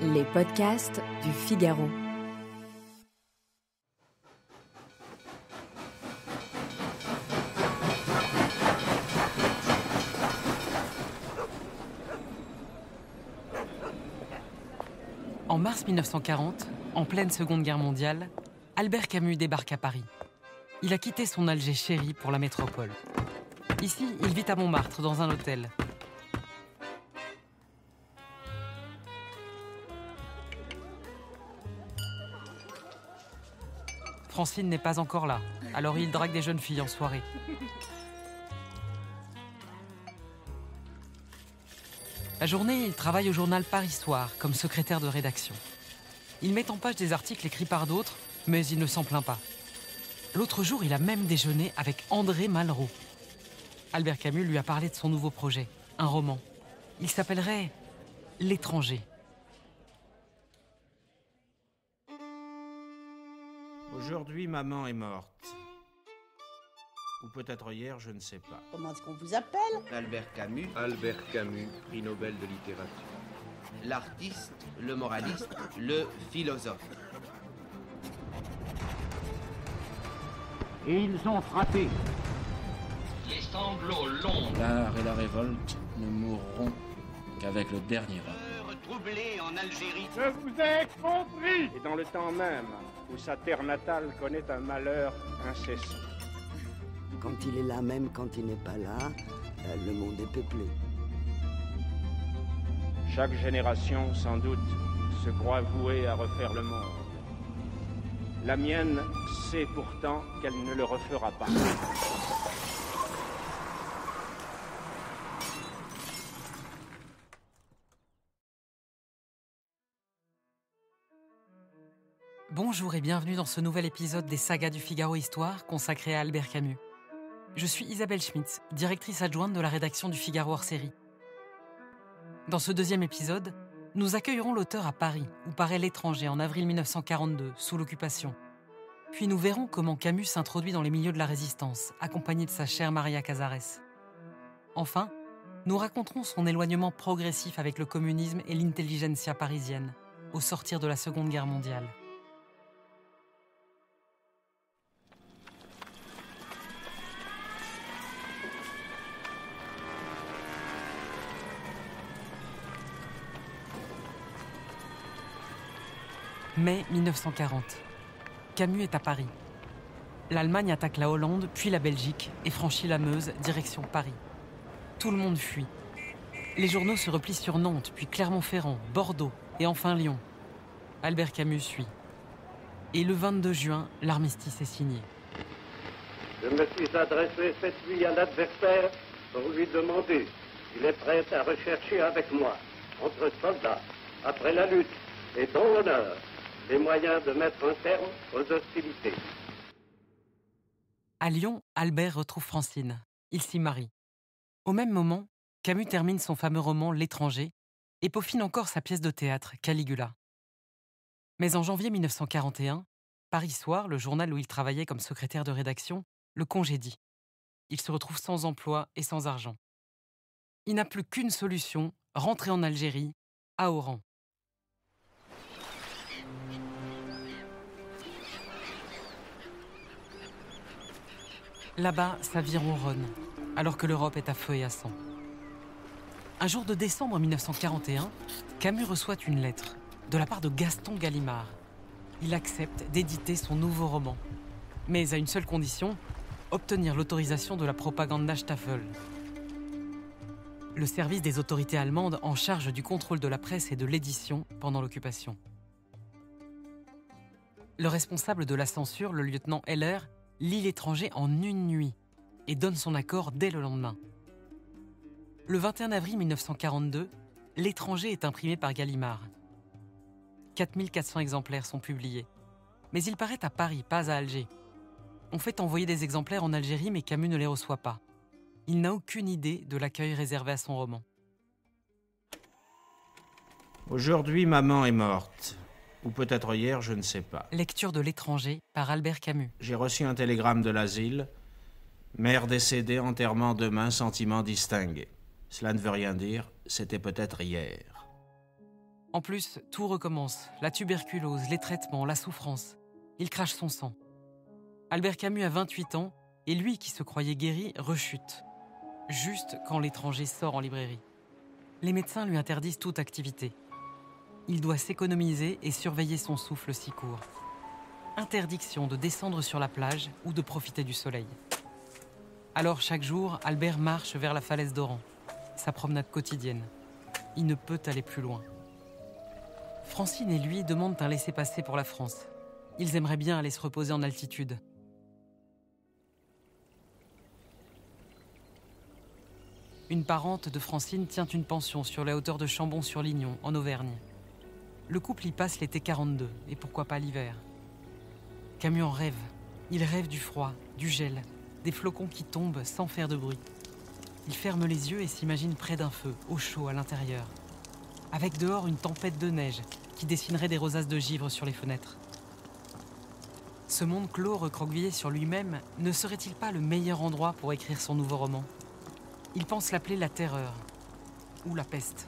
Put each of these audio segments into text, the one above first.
Les podcasts du Figaro. En mars 1940, en pleine Seconde Guerre mondiale, Albert Camus débarque à Paris. Il a quitté son Alger chéri pour la métropole. Ici, il vit à Montmartre, dans un hôtel. Francine n'est pas encore là, alors il drague des jeunes filles en soirée. La journée, il travaille au journal Paris Soir comme secrétaire de rédaction. Il met en page des articles écrits par d'autres, mais il ne s'en plaint pas. L'autre jour, il a même déjeuné avec André Malraux. Albert Camus lui a parlé de son nouveau projet, un roman. Il s'appellerait « L'étranger ». Aujourd'hui, maman est morte. Ou peut-être hier, je ne sais pas. Comment est-ce qu'on vous appelle? Albert Camus. Albert Camus, prix Nobel de littérature. L'artiste, le moraliste, le philosophe. Et ils ont frappé. Les sanglots longs. L'art et la révolte ne mourront qu'avec le dernier homme. Troublé en Algérie. Je vous ai compris. Et dans le temps même où sa terre natale connaît un malheur incessant. Quand il est là, même quand il n'est pas là, le monde est peuplé. Chaque génération, sans doute, se croit vouée à refaire le monde. La mienne sait pourtant qu'elle ne le refera pas. Bonjour et bienvenue dans ce nouvel épisode des Sagas du Figaro Histoire consacré à Albert Camus. Je suis Isabelle Schmitz, directrice adjointe de la rédaction du Figaro hors-série. Dans ce deuxième épisode, nous accueillerons l'auteur à Paris, où paraît L'étranger en avril 1942, sous l'occupation. Puis nous verrons comment Camus s'introduit dans les milieux de la résistance, accompagné de sa chère Maria Casares. Enfin, nous raconterons son éloignement progressif avec le communisme et l'intelligentsia parisienne, au sortir de la Seconde Guerre mondiale. Mai 1940. Camus est à Paris. L'Allemagne attaque la Hollande, puis la Belgique, et franchit la Meuse, direction Paris. Tout le monde fuit. Les journaux se replient sur Nantes, puis Clermont-Ferrand, Bordeaux, et enfin Lyon. Albert Camus suit. Et le 22 juin, l'armistice est signé. Je me suis adressé cette nuit à l'adversaire pour lui demander s'il est prêt à rechercher avec moi, entre soldats, après la lutte et dans l'honneur, les moyens de mettre un terme aux hostilités. À Lyon, Albert retrouve Francine. Ils s'y marient. Au même moment, Camus termine son fameux roman L'étranger et peaufine encore sa pièce de théâtre Caligula. Mais en janvier 1941, Paris Soir, le journal où il travaillait comme secrétaire de rédaction, le congédie. Il se retrouve sans emploi et sans argent. Il n'a plus qu'une solution, rentrer en Algérie, à Oran. Là-bas, sa vie ronronne, alors que l'Europe est à feu et à sang. Un jour de décembre 1941, Camus reçoit une lettre de la part de Gaston Gallimard. Il accepte d'éditer son nouveau roman, mais à une seule condition, obtenir l'autorisation de la Propagandstaffel. Le service des autorités allemandes en charge du contrôle de la presse et de l'édition pendant l'occupation. Le responsable de la censure, le lieutenant Heller, lit L'étranger en une nuit et donne son accord dès le lendemain. Le 21 avril 1942, L'étranger est imprimé par Gallimard. 4400 exemplaires sont publiés. Mais il paraît à Paris, pas à Alger. On fait envoyer des exemplaires en Algérie, mais Camus ne les reçoit pas. Il n'a aucune idée de l'accueil réservé à son roman. Aujourd'hui, maman est morte. Ou peut-être hier, je ne sais pas. Lecture de L'étranger par Albert Camus. J'ai reçu un télégramme de l'asile. Mère décédée, enterrement demain, sentiment distingué. Cela ne veut rien dire, c'était peut-être hier. En plus, tout recommence. La tuberculose, les traitements, la souffrance. Il crache son sang. Albert Camus a 28 ans et lui, qui se croyait guéri, rechute. Juste quand l'étranger sort en librairie. Les médecins lui interdisent toute activité. Il doit s'économiser et surveiller son souffle si court. Interdiction de descendre sur la plage ou de profiter du soleil. Alors chaque jour, Albert marche vers la falaise d'Oran, sa promenade quotidienne. Il ne peut aller plus loin. Francine et lui demandent un laissez-passer pour la France. Ils aimeraient bien aller se reposer en altitude. Une parente de Francine tient une pension sur la hauteur de Chambon-sur-Lignon, en Auvergne. Le couple y passe l'été 42, et pourquoi pas l'hiver. Camus en rêve. Il rêve du froid, du gel, des flocons qui tombent sans faire de bruit. Il ferme les yeux et s'imagine près d'un feu, au chaud à l'intérieur. Avec dehors une tempête de neige qui dessinerait des rosaces de givre sur les fenêtres. Ce monde clos recroquevillé sur lui-même ne serait-il pas le meilleur endroit pour écrire son nouveau roman ? Il pense l'appeler La Terreur ou La Peste.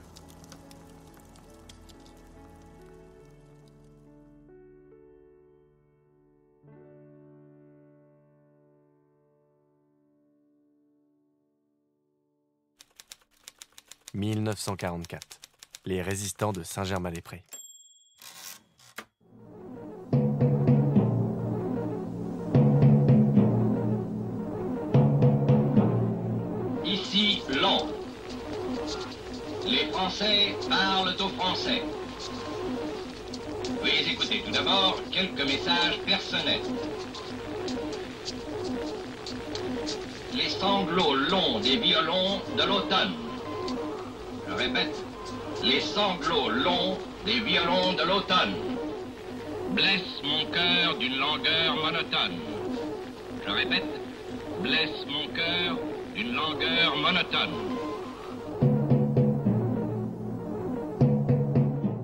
« 1944. Les résistants de Saint-Germain-des-Prés. » Ici, Londres. Les Français parlent aux Français. Veuillez écouter tout d'abord quelques messages personnels. Les sanglots longs des violons de l'automne. Je répète, les sanglots longs des violons de l'automne blessent mon cœur d'une langueur monotone. Je répète, blessent mon cœur d'une langueur monotone.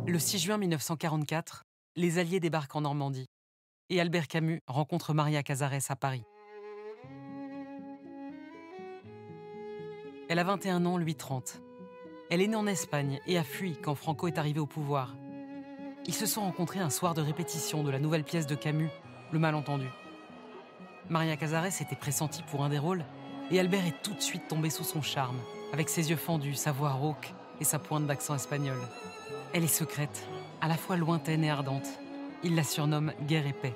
Le 6 juin 1944, les Alliés débarquent en Normandie et Albert Camus rencontre Maria Cazares à Paris. Elle a 21 ans, lui 30. Elle est née en Espagne et a fui quand Franco est arrivé au pouvoir. Ils se sont rencontrés un soir de répétition de la nouvelle pièce de Camus, Le Malentendu. Maria Cazares était pressentie pour un des rôles et Albert est tout de suite tombé sous son charme, avec ses yeux fendus, sa voix rauque et sa pointe d'accent espagnol. Elle est secrète, à la fois lointaine et ardente. Il la surnomme Guerre et Paix.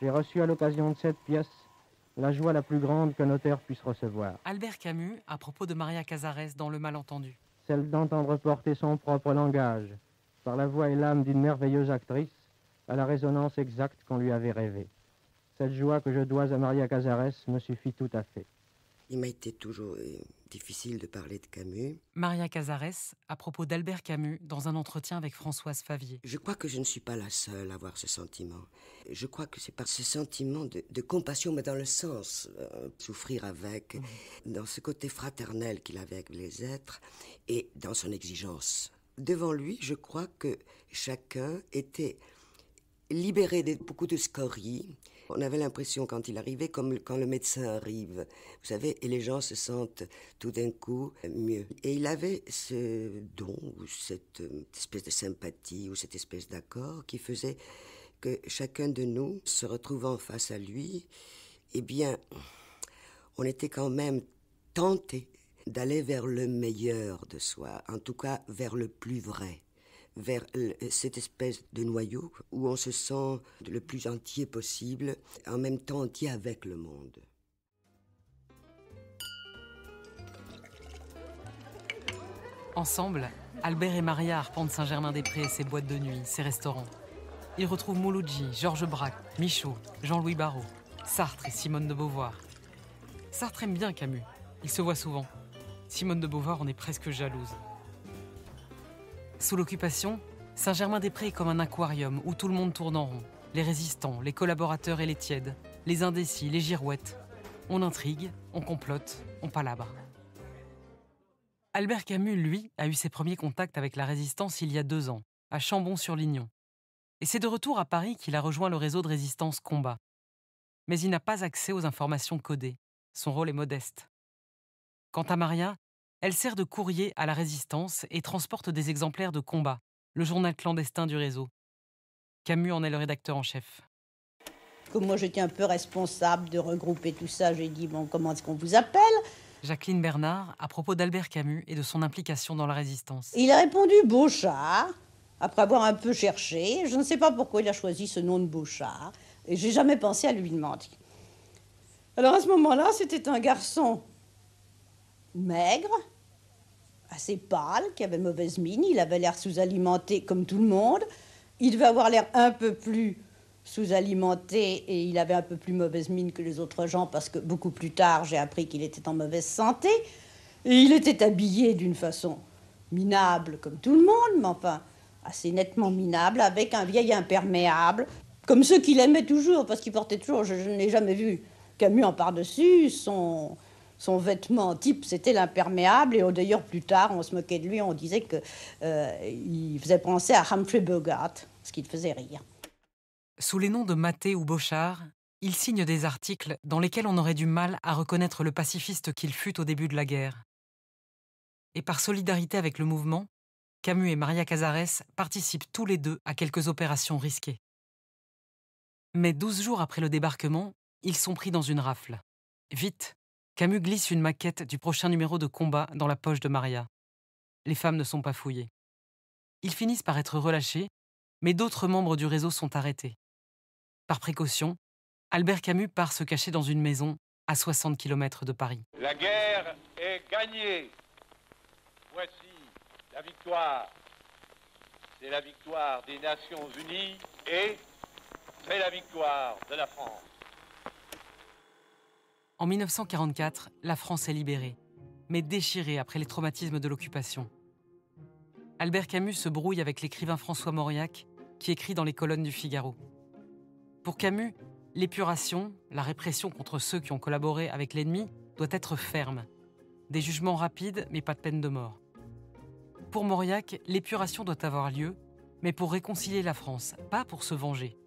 J'ai reçu à l'occasion de cette pièce la joie la plus grande qu'un auteur puisse recevoir. Albert Camus, à propos de Maria Cazares dans Le Malentendu. Celle d'entendre porter son propre langage, par la voix et l'âme d'une merveilleuse actrice, à la résonance exacte qu'on lui avait rêvée. Cette joie que je dois à Maria Cazares me suffit tout à fait. Il m'a été toujours difficile de parler de Camus. Maria Cazares, à propos d'Albert Camus, dans un entretien avec Françoise Favier. Je crois que je ne suis pas la seule à avoir ce sentiment. Je crois que c'est par ce sentiment de compassion, mais dans le sens souffrir avec, dans ce côté fraternel qu'il avait avec les êtres et dans son exigence. Devant lui, je crois que chacun était libéré de beaucoup de scories. On avait l'impression quand il arrivait, comme quand le médecin arrive, vous savez, et les gens se sentent tout d'un coup mieux. Et il avait ce don, ou cette espèce de sympathie, ou cette espèce d'accord qui faisait que chacun de nous, se retrouvant face à lui, eh bien, on était quand même tenté d'aller vers le meilleur de soi, en tout cas vers le plus vrai, vers cette espèce de noyau où on se sent le plus entier possible, en même temps entier avec le monde. Ensemble, Albert et Maria arpentent Saint-Germain-des-Prés et ses boîtes de nuit, ses restaurants. Ils retrouvent Mouloudji, Georges Braque, Michaud, Jean-Louis Barrault, Sartre et Simone de Beauvoir. Sartre aime bien Camus, il se voit souvent. Simone de Beauvoir en est presque jalouse. Sous l'occupation, Saint-Germain-des-Prés est comme un aquarium où tout le monde tourne en rond. Les résistants, les collaborateurs et les tièdes, les indécis, les girouettes. On intrigue, on complote, on palabre. Albert Camus, lui, a eu ses premiers contacts avec la résistance il y a 2 ans, à Chambon-sur-Lignon. Et c'est de retour à Paris qu'il a rejoint le réseau de résistance Combat. Mais il n'a pas accès aux informations codées. Son rôle est modeste. Quant à Maria, Elle sert de courrier à la Résistance et transporte des exemplaires de Combat, le journal clandestin du réseau. Camus en est le rédacteur en chef. Comme moi j'étais un peu responsable de regrouper tout ça, j'ai dit bon, comment est-ce qu'on vous appelle? Jacqueline Bernard à propos d'Albert Camus et de son implication dans la Résistance. Il a répondu Beauchard, après avoir un peu cherché. Je ne sais pas pourquoi il a choisi ce nom de Beauchard, et j'ai jamais pensé à lui demander. Alors à ce moment-là, c'était un garçon maigre, assez pâle, qui avait mauvaise mine. Il avait l'air sous-alimenté comme tout le monde. Il devait avoir l'air un peu plus sous-alimenté et il avait un peu plus mauvaise mine que les autres gens parce que beaucoup plus tard, j'ai appris qu'il était en mauvaise santé. Et il était habillé d'une façon minable comme tout le monde, mais enfin assez nettement minable, avec un vieil imperméable, comme ceux qu'il aimait toujours, parce qu'il portait toujours, je n'ai jamais vu Camus en par-dessus, son vêtement type, c'était l'imperméable. Et d'ailleurs, plus tard, on se moquait de lui, on disait qu'il faisait penser à Humphrey Bogart, ce qui te faisait rire. Sous les noms de Maté ou Beauchard, il signe des articles dans lesquels on aurait du mal à reconnaître le pacifiste qu'il fut au début de la guerre. Et par solidarité avec le mouvement, Camus et Maria Cazares participent tous les deux à quelques opérations risquées. Mais 12 jours après le débarquement, ils sont pris dans une rafle. Vite, Camus glisse une maquette du prochain numéro de Combat dans la poche de Maria. Les femmes ne sont pas fouillées. Ils finissent par être relâchés, mais d'autres membres du réseau sont arrêtés. Par précaution, Albert Camus part se cacher dans une maison à 60 km de Paris. La guerre est gagnée. Voici la victoire. C'est la victoire des Nations Unies et c'est la victoire de la France. En 1944, la France est libérée, mais déchirée après les traumatismes de l'occupation. Albert Camus se brouille avec l'écrivain François Mauriac, qui écrit dans les colonnes du Figaro. Pour Camus, l'épuration, la répression contre ceux qui ont collaboré avec l'ennemi, doit être ferme. Des jugements rapides, mais pas de peine de mort. Pour Mauriac, l'épuration doit avoir lieu, mais pour réconcilier la France, pas pour se venger.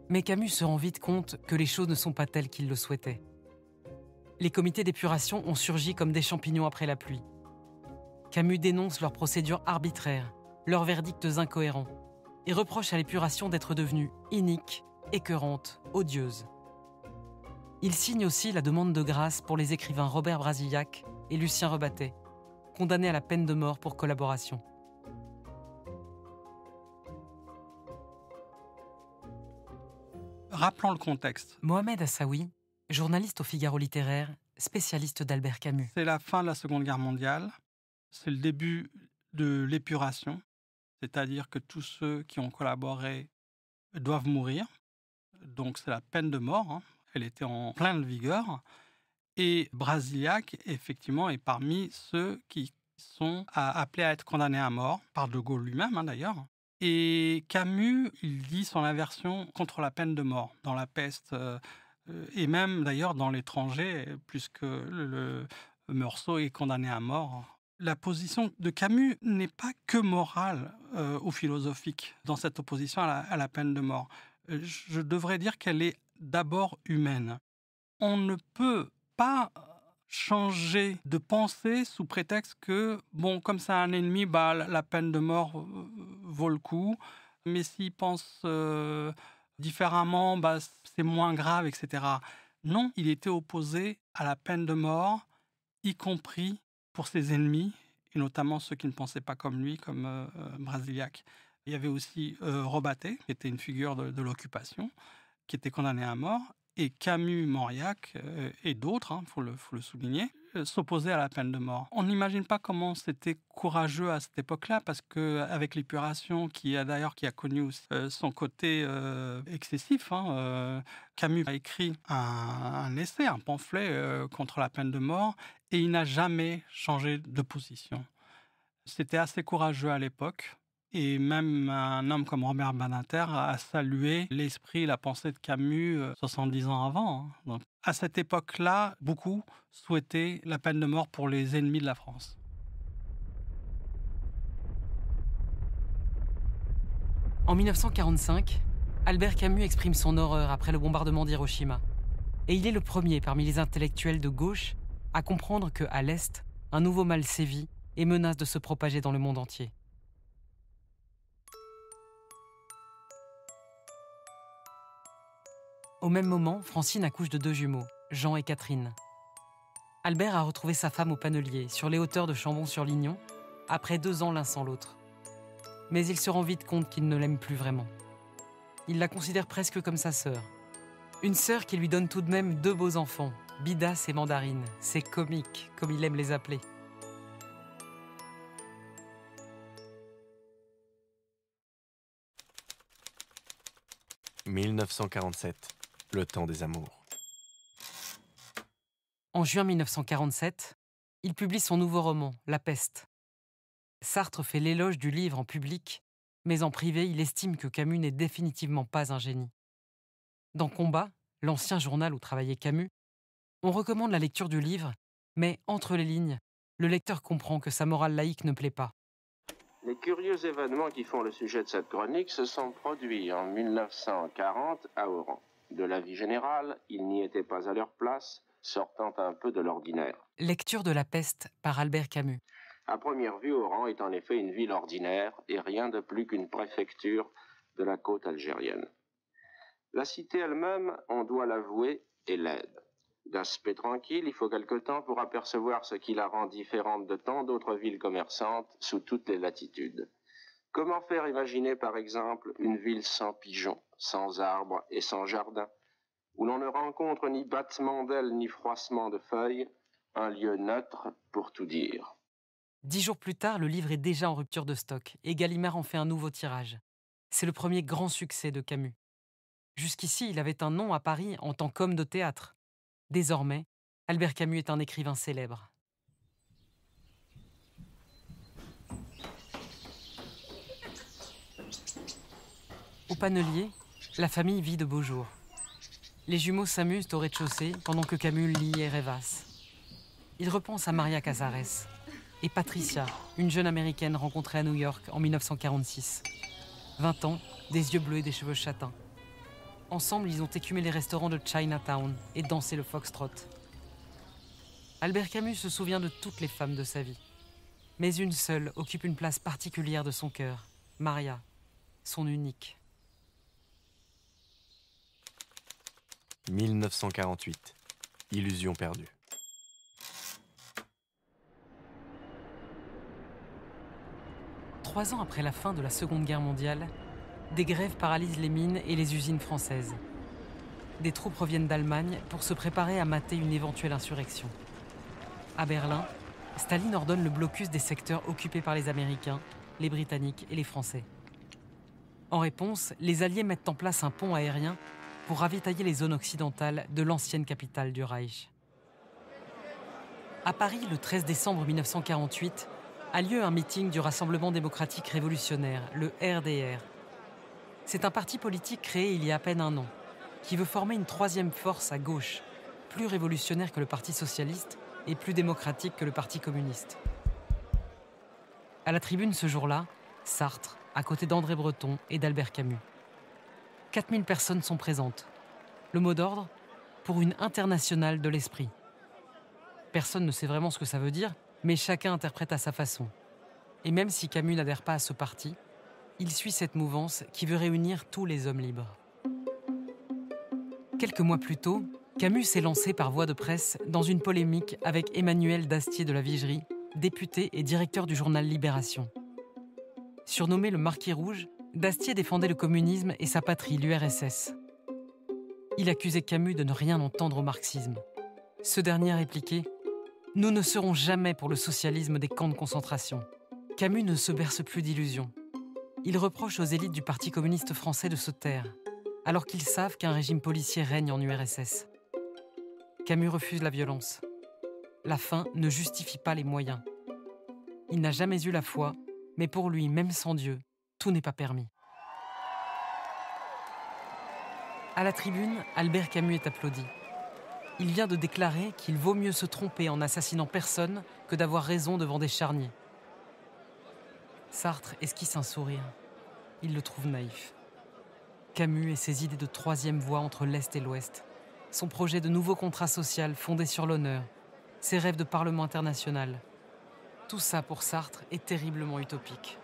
Mais Camus se rend vite compte que les choses ne sont pas telles qu'il le souhaitait. Les comités d'épuration ont surgi comme des champignons après la pluie. Camus dénonce leurs procédures arbitraires, leurs verdicts incohérents, et reproche à l'épuration d'être devenue inique, écœurante, odieuse. Il signe aussi la demande de grâce pour les écrivains Robert Brasillac et Lucien Rebattet, condamnés à la peine de mort pour collaboration. Rappelons le contexte. Mohamed Assaoui, journaliste au Figaro littéraire, spécialiste d'Albert Camus. C'est la fin de la Seconde Guerre mondiale, c'est le début de l'épuration, c'est-à-dire que tous ceux qui ont collaboré doivent mourir. Donc c'est la peine de mort, hein. Elle était en pleine vigueur. Et Brasillac, effectivement, est parmi ceux qui sont appelés à être condamnés à mort, par De Gaulle lui-même, hein, d'ailleurs. Et Camus, il dit son aversion contre la peine de mort, dans La Peste, et même d'ailleurs dans L'étranger, puisque le Meursault est condamné à mort. La position de Camus n'est pas que morale ou philosophique dans cette opposition à la peine de mort. Je devrais dire qu'elle est d'abord humaine. On ne peut pas changer de pensée sous prétexte que, bon, comme c'est un ennemi, bah, la peine de mort vaut le coup, mais s'il pense différemment, bah, c'est moins grave, etc. Non, il était opposé à la peine de mort, y compris pour ses ennemis, et notamment ceux qui ne pensaient pas comme lui, comme Brasillac. Il y avait aussi Rebattet, qui était une figure de l'occupation, qui était condamné à mort, et Camus, Mauriac et d'autres, hein, faut le souligner, s'opposaient à la peine de mort. On n'imagine pas comment c'était courageux à cette époque-là, parce qu'avec l'épuration, qui a connu aussi, son côté excessif, hein, Camus a écrit un essai, un pamphlet contre la peine de mort, et il n'a jamais changé de position. C'était assez courageux à l'époque. Et même un homme comme Robert Badinter a salué l'esprit et la pensée de Camus 70 ans avant. Hein. Donc, à cette époque-là, beaucoup souhaitaient la peine de mort pour les ennemis de la France. En 1945, Albert Camus exprime son horreur après le bombardement d'Hiroshima. Et il est le premier parmi les intellectuels de gauche à comprendre qu'à l'Est, un nouveau mal sévit et menace de se propager dans le monde entier. Au même moment, Francine accouche de 2 jumeaux, Jean et Catherine. Albert a retrouvé sa femme au Panelier, sur les hauteurs de Chambon-sur-Lignon, après 2 ans l'un sans l'autre. Mais il se rend vite compte qu'il ne l'aime plus vraiment. Il la considère presque comme sa sœur. Une sœur qui lui donne tout de même 2 beaux enfants, Bidas et Mandarine. C'est comique, comme il aime les appeler. « 1947, le temps des amours. » En juin 1947, il publie son nouveau roman, La Peste. Sartre fait l'éloge du livre en public, mais en privé, il estime que Camus n'est définitivement pas un génie. Dans Combat, l'ancien journal où travaillait Camus, on recommande la lecture du livre, mais entre les lignes, le lecteur comprend que sa morale laïque ne plaît pas. Les curieux événements qui font le sujet de cette chronique se sont produits en 1940 à Oran. De la vie générale, ils n'y étaient pas à leur place, sortant un peu de l'ordinaire. Lecture de La Peste par Albert Camus. À première vue, Oran est en effet une ville ordinaire et rien de plus qu'une préfecture de la côte algérienne. La cité elle-même, on doit l'avouer, est laide. D'aspect tranquille, il faut quelque temps pour apercevoir ce qui la rend différente de tant d'autres villes commerçantes sous toutes les latitudes. Comment faire imaginer, par exemple, une ville sans pigeons, sans arbres et sans jardin, où l'on ne rencontre ni battement d'ailes ni froissement de feuilles, un lieu neutre pour tout dire. 10 jours plus tard, le livre est déjà en rupture de stock et Gallimard en fait un nouveau tirage. C'est le premier grand succès de Camus. Jusqu'ici, il avait un nom à Paris en tant qu'homme de théâtre. Désormais, Albert Camus est un écrivain célèbre. Au Panelier, la famille vit de beaux jours. Les jumeaux s'amusent au rez-de-chaussée pendant que Camus lit et rêvasse. Il repense à Maria Casares et Patricia, une jeune américaine rencontrée à New York en 1946. 20 ans, des yeux bleus et des cheveux châtains. Ensemble, ils ont écumé les restaurants de Chinatown et dansé le foxtrot. Albert Camus se souvient de toutes les femmes de sa vie. Mais une seule occupe une place particulière de son cœur, Maria, son unique. 1948, illusion perdue. Trois ans après la fin de la Seconde Guerre mondiale, des grèves paralysent les mines et les usines françaises. Des troupes reviennent d'Allemagne pour se préparer à mater une éventuelle insurrection. À Berlin, Staline ordonne le blocus des secteurs occupés par les Américains, les Britanniques et les Français. En réponse, les Alliés mettent en place un pont aérien pour ravitailler les zones occidentales de l'ancienne capitale du Reich. À Paris, le 13 décembre 1948, a lieu un meeting du Rassemblement démocratique révolutionnaire, le RDR. C'est un parti politique créé il y a à peine 1 an, qui veut former une 3e force à gauche, plus révolutionnaire que le Parti socialiste et plus démocratique que le Parti communiste. À la tribune ce jour-là, Sartre, à côté d'André Breton et d'Albert Camus. 4000 personnes sont présentes. Le mot d'ordre, pour une internationale de l'esprit. Personne ne sait vraiment ce que ça veut dire, mais chacun interprète à sa façon. Et même si Camus n'adhère pas à ce parti, il suit cette mouvance qui veut réunir tous les hommes libres. Quelques mois plus tôt, Camus s'est lancé par voie de presse dans une polémique avec Emmanuel Dastier de la Vigerie, député et directeur du journal Libération. Surnommé le Marquis Rouge, Dastier défendait le communisme et sa patrie, l'URSS. Il accusait Camus de ne rien entendre au marxisme. Ce dernier répliquait « Nous ne serons jamais pour le socialisme des camps de concentration ». Camus ne se berce plus d'illusions. Il reproche aux élites du Parti communiste français de se taire, alors qu'ils savent qu'un régime policier règne en URSS. Camus refuse la violence. La fin ne justifie pas les moyens. Il n'a jamais eu la foi, mais pour lui, même sans Dieu, tout n'est pas permis. À la tribune, Albert Camus est applaudi. Il vient de déclarer qu'il vaut mieux se tromper en assassinant personne que d'avoir raison devant des charniers. Sartre esquisse un sourire. Il le trouve naïf. Camus et ses idées de 3e voie entre l'Est et l'Ouest, son projet de nouveau contrat social fondé sur l'honneur, ses rêves de Parlement international, Tout ça pour Sartre est terriblement utopique.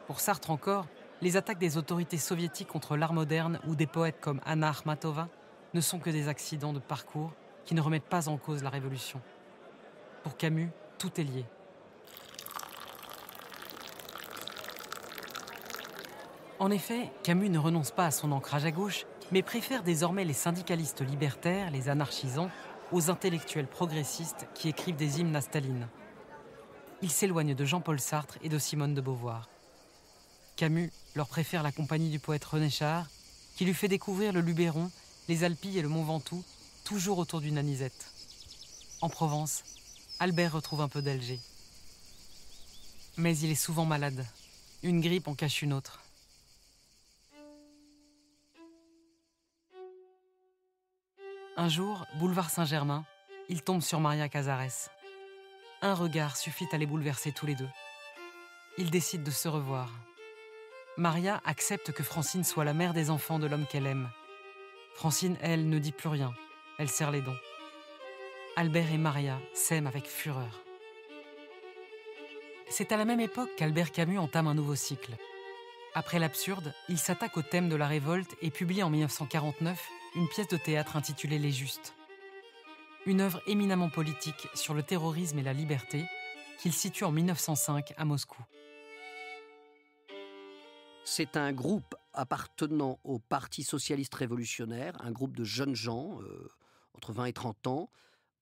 Pour Sartre encore, les attaques des autorités soviétiques contre l'art moderne ou des poètes comme Anna Akhmatova ne sont que des accidents de parcours qui ne remettent pas en cause la révolution. Pour Camus, tout est lié. En effet, Camus ne renonce pas à son ancrage à gauche, mais préfère désormais les syndicalistes libertaires, les anarchisants, aux intellectuels progressistes qui écrivent des hymnes à Staline. Il s'éloigne de Jean-Paul Sartre et de Simone de Beauvoir. Camus leur préfère la compagnie du poète René Char, qui lui fait découvrir le Luberon, les Alpilles et le Mont Ventoux, toujours autour d'une anisette. En Provence, Albert retrouve un peu d'Alger. Mais il est souvent malade. Une grippe en cache une autre. Un jour, boulevard Saint-Germain, il tombe sur Maria Cazares. Un regard suffit à les bouleverser tous les deux. Ils décident de se revoir. Maria accepte que Francine soit la mère des enfants de l'homme qu'elle aime. Francine, elle, ne dit plus rien. Elle serre les dents. Albert et Maria s'aiment avec fureur. C'est à la même époque qu'Albert Camus entame un nouveau cycle. Après l'absurde, il s'attaque au thème de la révolte et publie en 1949 une pièce de théâtre intitulée Les Justes. Une œuvre éminemment politique sur le terrorisme et la liberté qu'il situe en 1905 à Moscou. C'est un groupe appartenant au Parti socialiste révolutionnaire, un groupe de jeunes gens, entre 20 et 30 ans,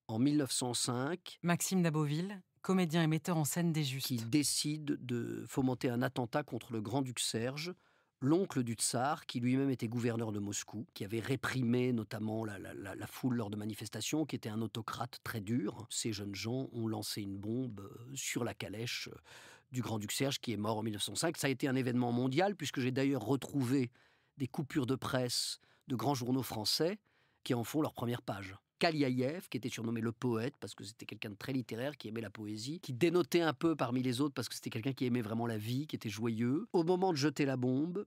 en 1905. Maxime Daboville, comédien et metteur en scène des Justes. Qui décide de fomenter un attentat contre le grand-duc Serge, l'oncle du tsar, qui lui-même était gouverneur de Moscou, qui avait réprimé notamment la foule lors de manifestations, qui était un autocrate très dur. Ces jeunes gens ont lancé une bombe sur la calèche du grand-duc Serge, qui est mort en 1905. Ça a été un événement mondial, puisque j'ai d'ailleurs retrouvé des coupures de presse de grands journaux français qui en font leur première page. Kaliaïev, qui était surnommé le poète, parce que c'était quelqu'un de très littéraire, qui aimait la poésie, qui dénotait un peu parmi les autres, parce que c'était quelqu'un qui aimait vraiment la vie, qui était joyeux. Au moment de jeter la bombe,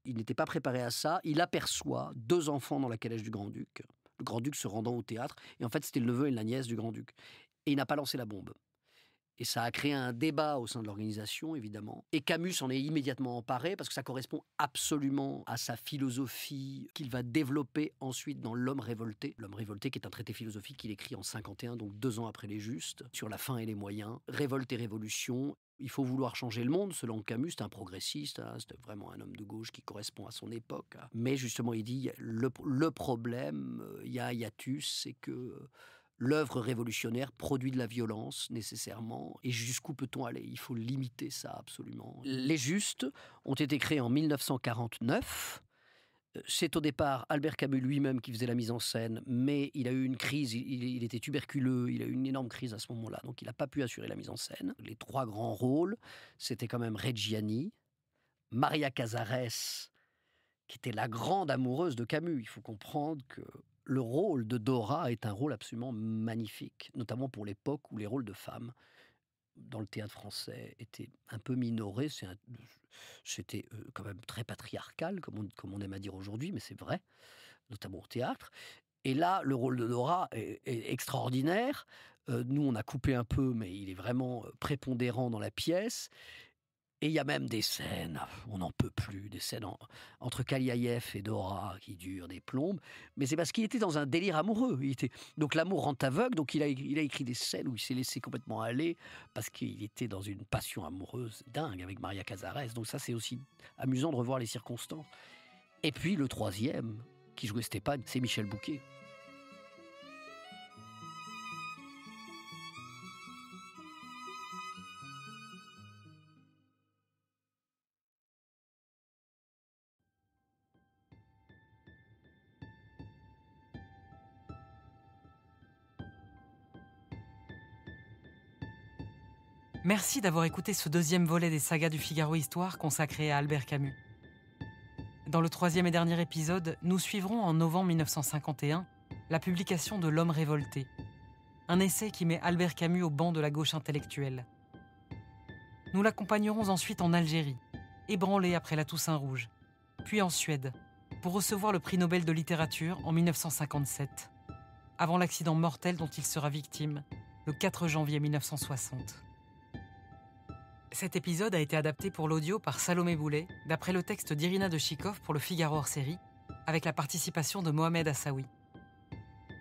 il n'était pas préparé à ça. Il aperçoit 2 enfants dans la calèche du grand-duc. Le grand-duc se rendant au théâtre. Et en fait, c'était le neveu et la nièce du grand-duc. Et il n'a pas lancé la bombe. Et ça a créé un débat au sein de l'organisation, évidemment. Et Camus s'en est immédiatement emparé parce que ça correspond absolument à sa philosophie qu'il va développer ensuite dans L'Homme révolté. L'Homme révolté, qui est un traité philosophique qu'il écrit en 51, donc 2 ans après Les Justes, sur la fin et les moyens. Révolte et révolution. Il faut vouloir changer le monde, selon Camus. C'est un progressiste, hein, c'était vraiment un homme de gauche qui correspond à son époque. Mais justement, il dit, le problème, il y a un hiatus, c'est que l'œuvre révolutionnaire produit de la violence, nécessairement. Et jusqu'où peut-on aller ? Il faut limiter ça, absolument. Les Justes ont été créés en 1949. C'est au départ Albert Camus lui-même qui faisait la mise en scène, mais il a eu une crise, il était tuberculeux, il a eu une énorme crise à ce moment-là, donc il n'a pas pu assurer la mise en scène. Les 3 grands rôles, c'était quand même Reggiani, Maria Cazares, qui était la grande amoureuse de Camus. Il faut comprendre que le rôle de Dora est un rôle absolument magnifique, notamment pour l'époque où les rôles de femmes dans le théâtre français étaient un peu minorés. C'était quand même très patriarcal, comme on aime à dire aujourd'hui, mais c'est vrai, notamment au théâtre. Et là, le rôle de Dora est extraordinaire. Nous, on a coupé un peu, mais il est vraiment prépondérant dans la pièce. Et il y a même des scènes, on n'en peut plus, des scènes entre Kaliaïev et Dora qui durent des plombes. Mais c'est parce qu'il était dans un délire amoureux. Donc l'amour rend aveugle, donc il a écrit des scènes où il s'est laissé complètement aller parce qu'il était dans une passion amoureuse dingue avec Maria Cazares. Donc ça, c'est aussi amusant de revoir les circonstances. Et puis le 3e, qui jouait Stéphane, c'est Michel Bouquet. Merci d'avoir écouté ce 2e volet des sagas du Figaro Histoire consacré à Albert Camus. Dans le 3e et dernier épisode, nous suivrons en novembre 1951 la publication de L'Homme révolté, un essai qui met Albert Camus au banc de la gauche intellectuelle. Nous l'accompagnerons ensuite en Algérie, ébranlé après la Toussaint Rouge, puis en Suède, pour recevoir le prix Nobel de littérature en 1957, avant l'accident mortel dont il sera victime le 4 janvier 1960. Cet épisode a été adapté pour l'audio par Salomé Boulet, d'après le texte d'Irina de Chikov pour le Figaro hors-série, avec la participation de Mohamed Assaoui.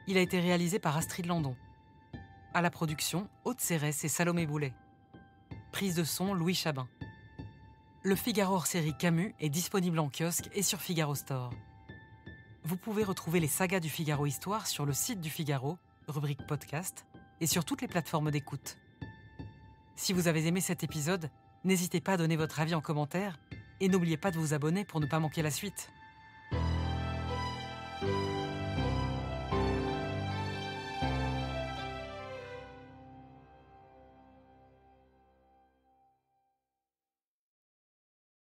Il a été réalisé par Astrid Landon. À la production, Aude Cérès et Salomé Boulet. Prise de son, Louis Chabin. Le Figaro hors-série Camus est disponible en kiosque et sur Figaro Store. Vous pouvez retrouver les sagas du Figaro Histoire sur le site du Figaro, rubrique podcast, et sur toutes les plateformes d'écoute. Si vous avez aimé cet épisode, n'hésitez pas à donner votre avis en commentaire et n'oubliez pas de vous abonner pour ne pas manquer la suite.